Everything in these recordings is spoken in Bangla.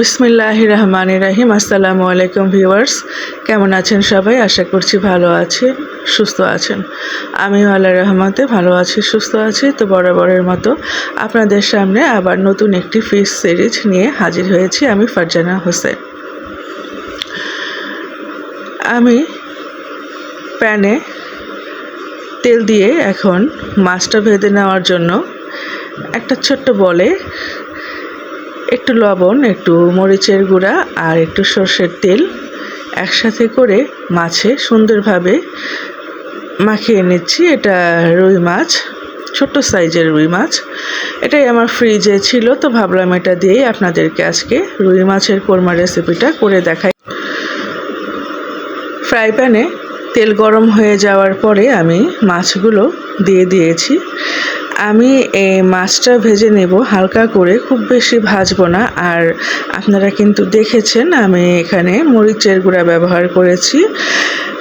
বিসমিল্লাহির রহমানির রহিম। আসসালামু আলাইকুম ভিউয়ার্স, কেমন আছেন সবাই? আশা করছি ভালো আছেন, সুস্থ আছেন। আমিও আল্লাহর রহমতে ভালো আছি, সুস্থ আছি। তো বরাবরের মতো আপনাদের সামনে আবার নতুন একটি ফিশ সিরিজ নিয়ে হাজির হয়েছি আমি, ফারজানা হোসেন। আমি প্যানে তেল দিয়ে এখন মাছটা ভেজে নেওয়ার জন্য একটা ছোট্ট বলে একটু লবণ, একটু মরিচের গুঁড়া আর একটু সর্ষের তেল একসাথে করে মাছে সুন্দরভাবে মাখিয়ে নিচ্ছি। এটা রুই মাছ, ছোট্ট সাইজের রুই মাছ। এটাই আমার ফ্রিজে ছিল, তো ভাবলাম এটা দিয়েই আপনাদেরকে আজকে রুই মাছের কোরমা রেসিপিটা করে দেখাই। ফ্রাই প্যানে তেল গরম হয়ে যাওয়ার পরে আমি মাছগুলো দিয়ে দিয়েছি। আমি এই মাছটা ভেজে নেব হালকা করে, খুব বেশি ভাজবো না। আর আপনারা কিন্তু দেখেছেন আমি এখানে মরিচের গুঁড়া ব্যবহার করেছি,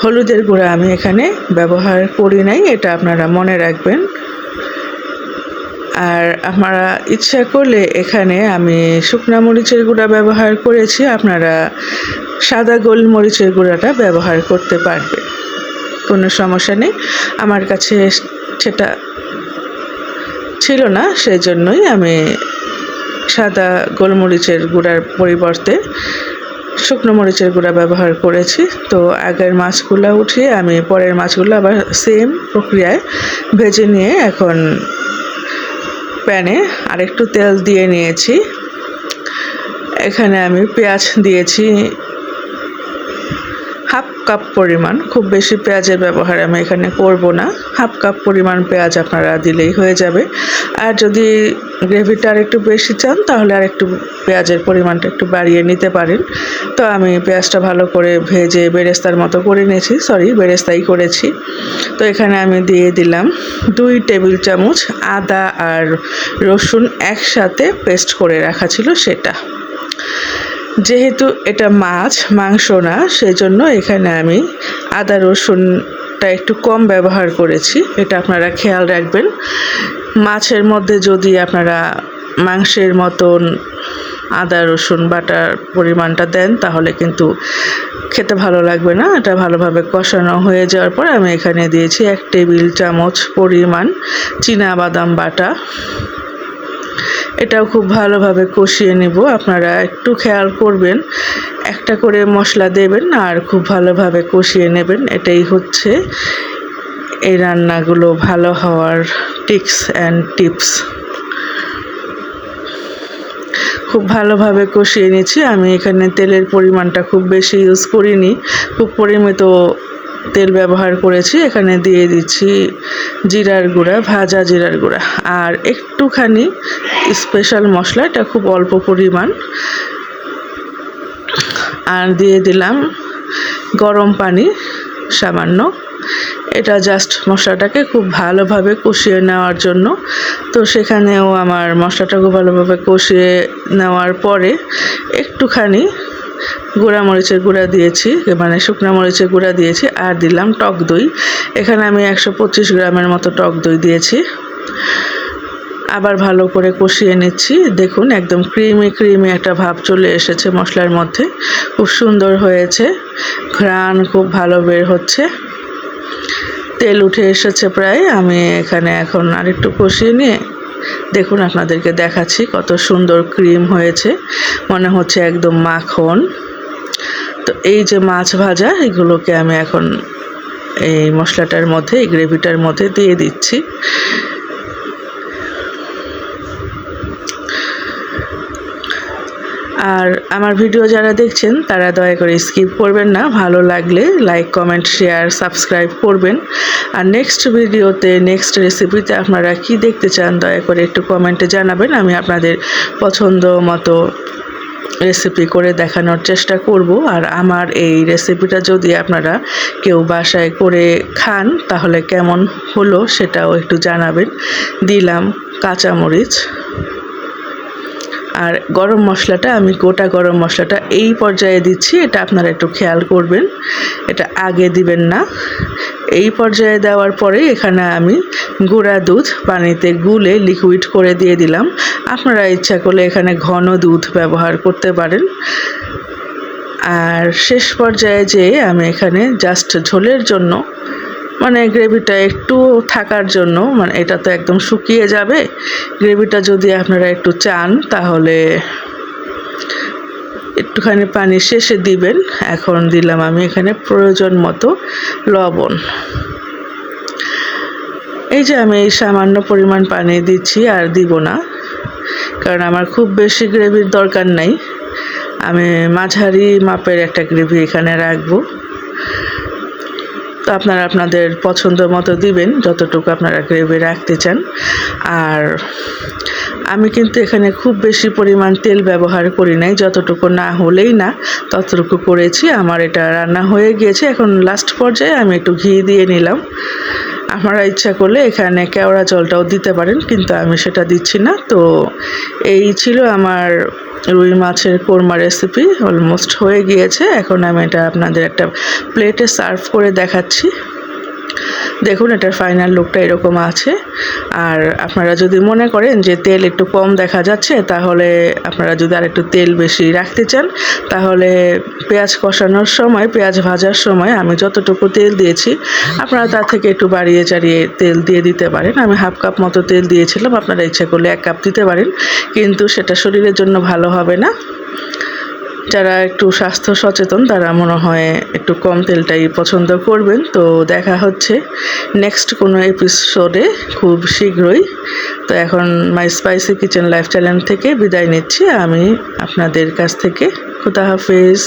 হলুদের গুঁড়া আমি এখানে ব্যবহার করি নাই, এটা আপনারা মনে রাখবেন। আর আপনারা ইচ্ছা করলে এখানে আমি শুকনা মরিচের গুঁড়া ব্যবহার করেছি, আপনারা সাদা গোলমরিচের গুঁড়াটা ব্যবহার করতে পারবেন, কোনো সমস্যা নেই। আমার কাছে সেটা ছিল না, সেই জন্যই আমি সাদা গোলমরিচের গুঁড়ার পরিবর্তে শুকনো মরিচের গুঁড়া ব্যবহার করেছি। তো আগের মাছগুলো উঠিয়ে আমি পরের মাছগুলো আবার সেম প্রক্রিয়ায় ভেজে নিয়ে এখন প্যানে আরেকটু তেল দিয়ে নিয়েছি। এখানে আমি পেঁয়াজ দিয়েছি হাফ কাপ পরিমাণ, খুব বেশি পেঁয়াজের ব্যবহার আমি এখানে করব না। হাফ কাপ পরিমাণ পেঁয়াজ আপনারা দিলেই হয়ে যাবে। আর যদি গ্রেভিটা আর একটু বেশি চান তাহলে আর একটু পেঁয়াজের পরিমাণটা একটু বাড়িয়ে নিতে পারেন। তো আমি পেঁয়াজটা ভালো করে ভেজে বেরেস্তার মতো করে নিয়েছি, বেরেস্তাই করেছি। তো এখানে আমি দিয়ে দিলাম 2 টেবিল চামচ আদা আর রসুন একসাথে পেস্ট করে রাখা ছিল সেটা। যেহেতু এটা মাংস না, সেজন্য এখানে আমি আদা রসুনটা একটু কম ব্যবহার করেছি, এটা আপনারা খেয়াল রাখবেন। মাছের মধ্যে যদি আপনারা মাংসের মতন আদা রসুন বাটার পরিমাণটা দেন তাহলে কিন্তু খেতে ভালো লাগবে না। এটা ভালোভাবে কষানো হয়ে যাওয়ার পর আমি এখানে দিয়েছি 1 টেবিল চামচ পরিমাণ চীনাবাদাম বাটা। এটাও খুব ভালোভাবে কষিয়ে নেব। আপনারা একটু খেয়াল করবেন, একটা করে মশলা দেবেন আর খুব ভালোভাবে কষিয়ে নেবেন। এটাই হচ্ছে এই রান্নাগুলো ভালো হওয়ার টিপস অ্যান্ড টিপস। খুব ভালোভাবে কষিয়ে নিচ্ছি। আমি এখানে তেলের পরিমাণটা খুব বেশি ইউজ করিনি, খুব পরিমিত তেল ব্যবহার করেছি। এখানে দিয়ে দিচ্ছি জিরার গুঁড়া, ভাজা জিরার গুঁড়া আর একটুখানি স্পেশাল মশলা, এটা খুব অল্প পরিমাণ। আর দিয়ে দিলাম গরম পানি সামান্য, এটা জাস্ট মশলাটাকে খুব ভালোভাবে কষিয়ে নেওয়ার জন্য। তো সেখানেও আমার মশলাটা খুব ভালোভাবে কষিয়ে নেওয়ার পরে একটুখানি গুঁড়া মরিচের গুঁড়া দিয়েছি, মানে শুকনো মরিচের গুঁড়া দিয়েছি। আর দিলাম টক দই, এখানে আমি 125 গ্রামের মতো টক দই দিয়েছি। আবার ভালো করে কষিয়ে নিচ্ছি। দেখুন একদম ক্রিমি একটা ভাব চলে এসেছে মশলার মধ্যে, খুব সুন্দর হয়েছে, ঘ্রাণ খুব ভালো বের হচ্ছে, তেল উঠে এসেছে প্রায়। আমি এখানে এখন আরেকটু কষিয়ে নিয়ে দেখুন আপনাদেরকে দেখাচ্ছি কত সুন্দর ক্রিম হয়েছে, মনে হচ্ছে একদম মাখন। তো এই যে মাছ ভাজা, এগুলোকে আমি এখন এই মশলাটার মধ্যে, এই গ্রেভিটার মধ্যে দিয়ে দিচ্ছি। আর আমার ভিডিও যারা দেখছেন তারা দয়া করে স্কিপ করবেন না, ভালো লাগলে লাইক কমেন্ট শেয়ার সাবস্ক্রাইব করবেন। আর নেক্সট ভিডিওতে, নেক্সট রেসিপিতে আপনারা কি দেখতে চান দয়া করে একটু কমেন্টে জানাবেন। আমি আপনাদের পছন্দ মতো রেসিপি করে দেখানোর চেষ্টা করব। আর আমার এই রেসিপিটা যদি আপনারা কেউ বাসায় করে খান তাহলে কেমন হলো সেটাও একটু জানাবেন। দিলাম কাঁচামরিচ আর গরম মশলাটা আমি গোটা গরম মশলাটা এই পর্যায়ে দিচ্ছি, এটা আপনারা একটু খেয়াল করবেন, এটা আগে দিবেন না। এই পর্যায়ে দেওয়ার পরে এখানে আমি গুঁড়া দুধ পানিতে গুলে লিকুইড করে দিয়ে দিলাম। আপনারা ইচ্ছা করলে এখানে ঘন দুধ ব্যবহার করতে পারেন। আর শেষ পর্যায়ে যে আমি এখানে জাস্ট ঝোলের জন্য, মানে গ্রেভিটা একটু থাকার জন্য, মানে এটা তো একদম শুকিয়ে যাবে, গ্রেভিটা যদি আপনারা একটু চান তাহলে একটুখানি পানি শেষে দিবেন। এখন দিলাম আমি এখানে প্রয়োজন মতো লবণ। এই যে আমি এই সামান্য পরিমাণ পানি দিচ্ছি, আর দিব না, কারণ আমার খুব বেশি গ্রেভির দরকার নাই। আমি মাঝারি মাপের একটা গ্রেভি এখানে রাখবো। তো আপনারা আপনাদের পছন্দ মতো দিবেন যতটুকু আপনারা গ্রেভি রাখতে চান। আর আমি কিন্তু এখানে খুব বেশি পরিমাণ তেল ব্যবহার করি নাই, যতটুকু না হলেই না ততটুকু করেছি। আমার এটা রান্না হয়ে গিয়েছে, এখন লাস্ট পর্যায়ে আমি একটু ঘি দিয়ে নিলাম। আপনারা ইচ্ছা করলে এখানে কেওড়া জলটাও দিতে পারেন, কিন্তু আমি সেটা দিচ্ছি না। তো এই ছিল আমার রুই মাছের কোরমা রেসিপি, অলমোস্ট হয়ে গিয়েছে। এখন আমি এটা আপনাদের একটা প্লেটে সার্ভ করে দেখাচ্ছি। দেখুন এটার ফাইনাল লুকটা এরকম আছে। আর আপনারা যদি মনে করেন যে তেল একটু কম দেখা যাচ্ছে, তাহলে আপনারা যদি আর একটু তেল বেশি রাখতে চান, তাহলে পেঁয়াজ কষানোর সময়, পেঁয়াজ ভাজার সময় আমি যতটুকু তেল দিয়েছি আপনারা তার থেকে একটু বাড়িয়ে চাড়িয়ে তেল দিয়ে দিতে পারেন। আমি হাফ কাপ মতো তেল দিয়েছিলাম, আপনারা ইচ্ছা করলে 1 কাপ দিতে পারেন, কিন্তু সেটা শরীরের জন্য ভালো হবে না। যারা একটু স্বাস্থ্য সচেতন তারা মনে হয় একটু কম তেলটাই পছন্দ করবেন। তো দেখা হচ্ছে নেক্সট কোনো এপিসোডে খুব শীঘ্রই। তো এখন মাই স্পাইসি কিচেন লাইফ চ্যানেল থেকে বিদায় নিচ্ছি আমি আপনাদের কাছ থেকে। খুদা হাফেজ।